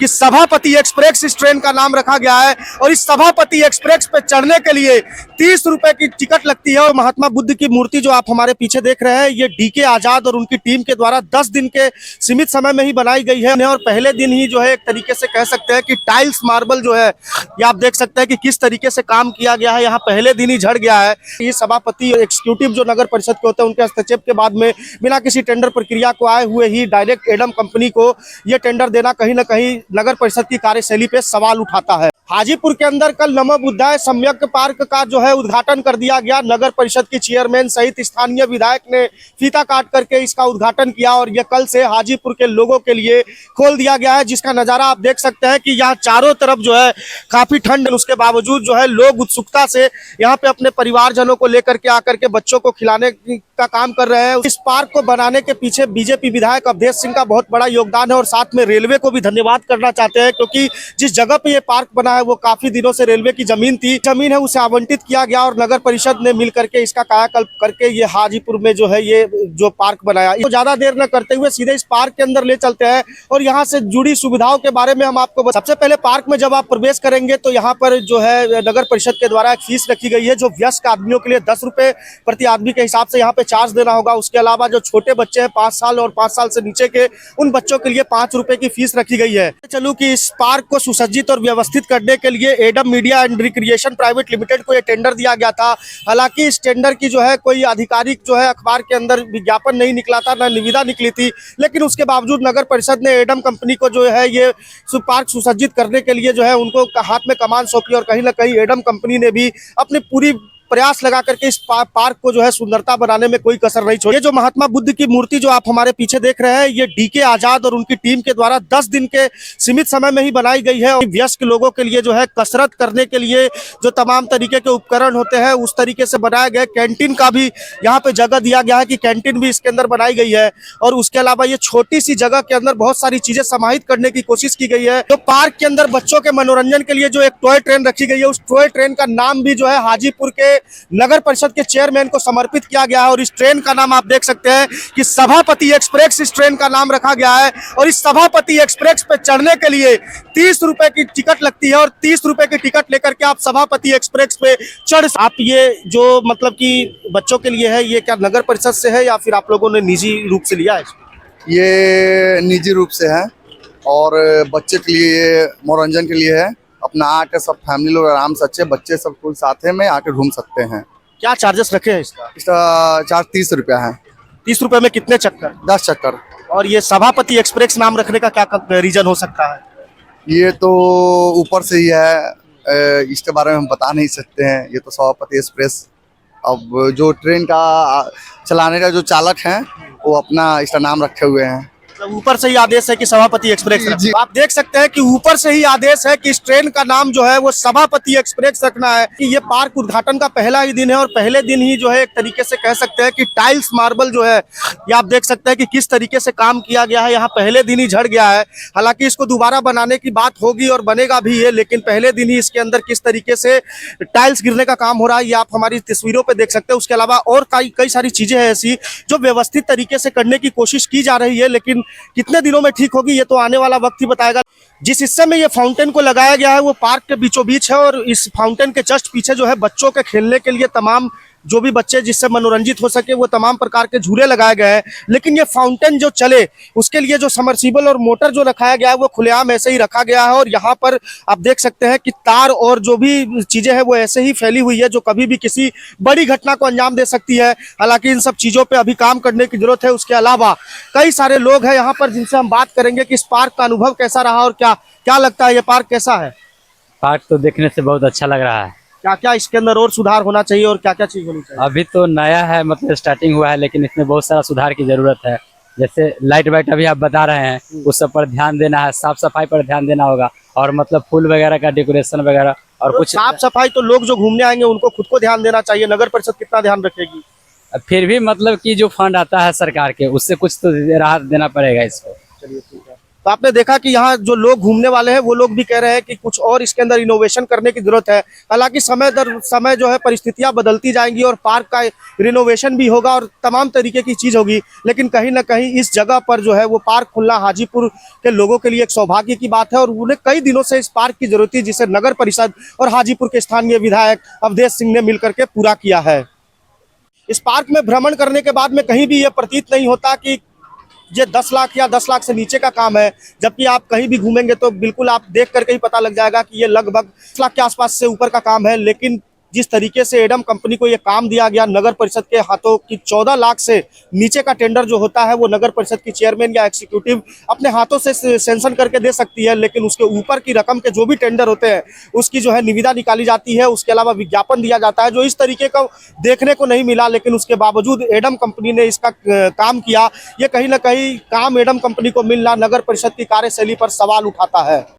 कि सभापति एक्सप्रेस इस ट्रेन का नाम रखा गया है और इस सभापति एक्सप्रेस पे चढ़ने के लिए 30 रुपए की टिकट लगती है। और महात्मा बुद्ध की मूर्ति जो आप हमारे पीछे देख रहे हैं, ये डीके आजाद और उनकी टीम के द्वारा 10 दिन के सीमित समय में ही बनाई गई है और पहले दिन ही जो है एक तरीके से कह सकते हैं कि टाइल्स मार्बल जो है ये आप देख सकते हैं कि किस तरीके से काम किया गया है। यहाँ पहले दिन ही झड़ गया है। ये सभापति एग्जीक्यूटिव जो नगर परिषद के होते हैं उनके हस्तक्षेप के बाद में बिना किसी टेंडर प्रक्रिया को आए हुए ही डायरेक्ट एडम कंपनी को ये टेंडर देना कहीं ना कहीं नगर परिषद की कार्यशैली पे सवाल उठाता है। हाजीपुर के अंदर कल नमो बुद्धाय सम्यक पार्क का जो है उद्घाटन कर दिया गया। नगर परिषद की चेयरमैन सहित स्थानीय विधायक ने फीता काट करके इसका उद्घाटन किया और ये कल से हाजीपुर के लोगों के लिए खोल दिया गया है, जिसका नजारा आप देख सकते हैं कि यहाँ चारों तरफ जो है काफी ठंड, उसके बावजूद जो है लोग उत्सुकता से यहाँ पे अपने परिवारजनों को लेकर के आकर के बच्चों को खिलाने का काम कर रहे हैं। इस पार्क को बनाने के पीछे बीजेपी विधायक अवधेश सिंह का बहुत बड़ा योगदान है और साथ में रेलवे को भी धन्यवाद करना चाहते हैं, क्योंकि जिस जगह पे ये पार्क बना है वो काफी दिनों से रेलवे की जमीन है, उसे आवंटित किया गया और नगर परिषद ने मिल करके इसका कायाकल्प करके ये हाजीपुर में जो है ये जो पार्क बनाया। तो ज्यादा देर न करते हुए सीधे इस पार्क के अंदर ले चलते हैं और यहाँ से जुड़ी सुविधाओं के बारे में हम आपको सबसे पहले पार्क में जब आप प्रवेश करेंगे तो यहाँ पर जो है नगर परिषद के द्वारा एक फीस रखी गई है जो वयस्क आदमियों के लिए 10 रुपए प्रति आदमी के हिसाब से यहाँ पे चार्ज देना होगा। उसके अलावा जो छोटे बच्चे हैं 5 साल और 5 साल से नीचे के, उन बच्चों के लिए 5 रुपए की फीस रखी गई है। चलूं कि इस पार्क को सुसज्जित और व्यवस्थित करने के लिए Adam media and recreation private limited को ये टेंडर दिया गया था। हालांकि इस टेंडर की जो है कोई आधिकारिक जो है अखबार के अंदर विज्ञापन नहीं निकला था, न निविदा निकली थी, लेकिन उसके बावजूद नगर परिषद ने एडम कंपनी को जो है ये पार्क सुसज्जित करने के लिए जो है उनको हाथ में कमान सौंपी और कहीं ना कहीं एडम कंपनी ने भी अपनी पूरी प्रयास लगा करके इस पार्क को जो है सुंदरता बनाने में कोई कसर नहीं छोड़ी। ये जो महात्मा बुद्ध की मूर्ति जो आप हमारे पीछे देख रहे हैं, ये डीके आजाद और उनकी टीम के द्वारा 10 दिन के सीमित समय में ही बनाई गई है। वयस्क लोगों के लिए जो है कसरत करने के लिए जो तमाम तरीके के उपकरण होते हैं उस तरीके से बनाया गया। कैंटीन का भी यहाँ पे जगह दिया गया है कि कैंटीन भी इसके अंदर बनाई गई है और उसके अलावा ये छोटी सी जगह के अंदर बहुत सारी चीजें समाहित करने की कोशिश की गई है। तो पार्क के अंदर बच्चों के मनोरंजन के लिए जो एक टॉय ट्रेन रखी गई है, उस टॉय ट्रेन का नाम भी जो है हाजीपुर के नगर परिषद के चेयरमैन को समर्पित किया गया है और इस ट्रेन का नाम आप देख सकते हैं कि सभापति एक्सप्रेस इस ट्रेन का नाम रखा गया है। और इस सभापति एक्सप्रेस पे चढ़ने के लिए 30 रुपए की टिकट लगती है और 30 रुपए की टिकट लेकर के आप सभापति एक्सप्रेस पे चढ़ आप ये जो मतलब कि बच्चों के लिए है, ये क्या नगर परिषद से है या फिर आप लोगों ने निजी रूप से लिया है? ये निजी रूप से है और बच्चे के लिए मनोरंजन के लिए है। अपना आके सब फैमिली लोग आराम से, अच्छे बच्चे सब कुल साथे में आके घूम सकते हैं। क्या चार्जेस रखे हैं इसका? इसका चार्ज 30 रुपया है। 30 रुपए में कितने चक्कर? 10 चक्कर। और ये सभापति एक्सप्रेस नाम रखने का क्या रीजन हो सकता है? ये तो ऊपर से ही है, इसके बारे में हम बता नहीं सकते हैं। ये तो सभापति एक्सप्रेस, अब जो ट्रेन का चलाने का जो चालक है वो अपना इसका नाम रखे हुए हैं। ऊपर से ही आदेश है कि सभापति एक्सप्रेस जी। आप देख सकते हैं कि ऊपर से ही आदेश है कि इस ट्रेन का नाम जो है वो सभापति एक्सप्रेस रखना है। कि ये पार्क उद्घाटन का पहला ही दिन है और पहले दिन ही जो है एक तरीके से कह सकते हैं कि टाइल्स मार्बल जो है ये आप देख सकते हैं कि किस तरीके से काम किया गया है। यहाँ पहले दिन ही झड़ गया है, हालांकि इसको दोबारा बनाने की बात होगी और बनेगा भी है, लेकिन पहले दिन ही इसके अंदर किस तरीके से टाइल्स गिरने का काम हो रहा है ये आप हमारी तस्वीरों पे देख सकते हैं। उसके अलावा और कई सारी चीजें हैं ऐसी जो व्यवस्थित तरीके से करने की कोशिश की जा रही है, लेकिन कितने दिनों में ठीक होगी ये तो आने वाला वक्त ही बताएगा। जिस हिस्से में ये फाउंटेन को लगाया गया है वो पार्क के बीचों बीच है और इस फाउंटेन के जस्ट पीछे जो है बच्चों के खेलने के लिए तमाम जो भी बच्चे जिससे मनोरंजित हो सके वो तमाम प्रकार के झूले लगाए गए हैं। लेकिन ये फाउंटेन जो चले उसके लिए जो समर्सिबल और मोटर जो रखाया गया है वो खुलेआम ऐसे ही रखा गया है और यहाँ पर आप देख सकते हैं कि तार और जो भी चीजें हैं वो ऐसे ही फैली हुई है जो कभी भी किसी बड़ी घटना को अंजाम दे सकती है। हालांकि इन सब चीजों पे अभी काम करने की जरूरत है। उसके अलावा कई सारे लोग हैं यहाँ पर जिनसे हम बात करेंगे कि इस पार्क का अनुभव कैसा रहा और क्या लगता है ये पार्क कैसा है? पार्क तो देखने से बहुत अच्छा लग रहा है। क्या क्या इसके अंदर और सुधार होना चाहिए और क्या क्या चीज होनी चाहिए? अभी तो नया है, मतलब स्टार्टिंग हुआ है, लेकिन इसमें बहुत सारा सुधार की जरूरत है। जैसे लाइट वाइट अभी आप बता रहे हैं उस सब पर ध्यान देना है, साफ सफाई पर ध्यान देना होगा और मतलब फूल वगैरह का डेकोरेशन वगैरह और कुछ साफ सफाई तो लोग जो घूमने आएंगे उनको खुद को ध्यान देना चाहिए। नगर परिषद कितना ध्यान रखेगी? फिर भी मतलब कि जो फंड आता है सरकार के उससे कुछ तो राहत देना पड़ेगा इसको। चलिए ठीक है। तो आपने देखा कि यहाँ जो लोग घूमने वाले हैं वो लोग भी कह रहे हैं कि कुछ और इसके अंदर इनोवेशन करने की जरूरत है। हालांकि समय दर समय जो है परिस्थितियां बदलती जाएंगी और पार्क का रिनोवेशन भी होगा और तमाम तरीके की चीज होगी, लेकिन कहीं ना कहीं इस जगह पर जो है वो पार्क खुलना हाजीपुर के लोगों के लिए एक सौभाग्य की बात है और उन्हें कई दिनों से इस पार्क की जरूरत थी, जिसे नगर परिषद और हाजीपुर के स्थानीय विधायक अवधेश सिंह ने मिलकर के पूरा किया है। इस पार्क में भ्रमण करने के बाद में कहीं भी ये प्रतीत नहीं होता कि ये 10 लाख या 10 लाख से नीचे का काम है, जबकि आप कहीं भी घूमेंगे तो बिल्कुल आप देख करके ही पता लग जाएगा कि ये लगभग 10 लाख के आसपास से ऊपर का काम है। लेकिन जिस तरीके से एडम कंपनी को ये काम दिया गया नगर परिषद के हाथों कि 14 लाख से नीचे का टेंडर जो होता है वो नगर परिषद की चेयरमैन या एग्जीक्यूटिव अपने हाथों से सैंक्शन करके दे सकती है, लेकिन उसके ऊपर की रकम के जो भी टेंडर होते हैं उसकी जो है निविदा निकाली जाती है, उसके अलावा विज्ञापन दिया जाता है, जो इस तरीके का देखने को नहीं मिला। लेकिन उसके बावजूद एडम कंपनी ने इसका काम किया। ये कहीं ना कहीं काम एडम कंपनी को मिलना नगर परिषद की कार्यशैली पर सवाल उठाता है।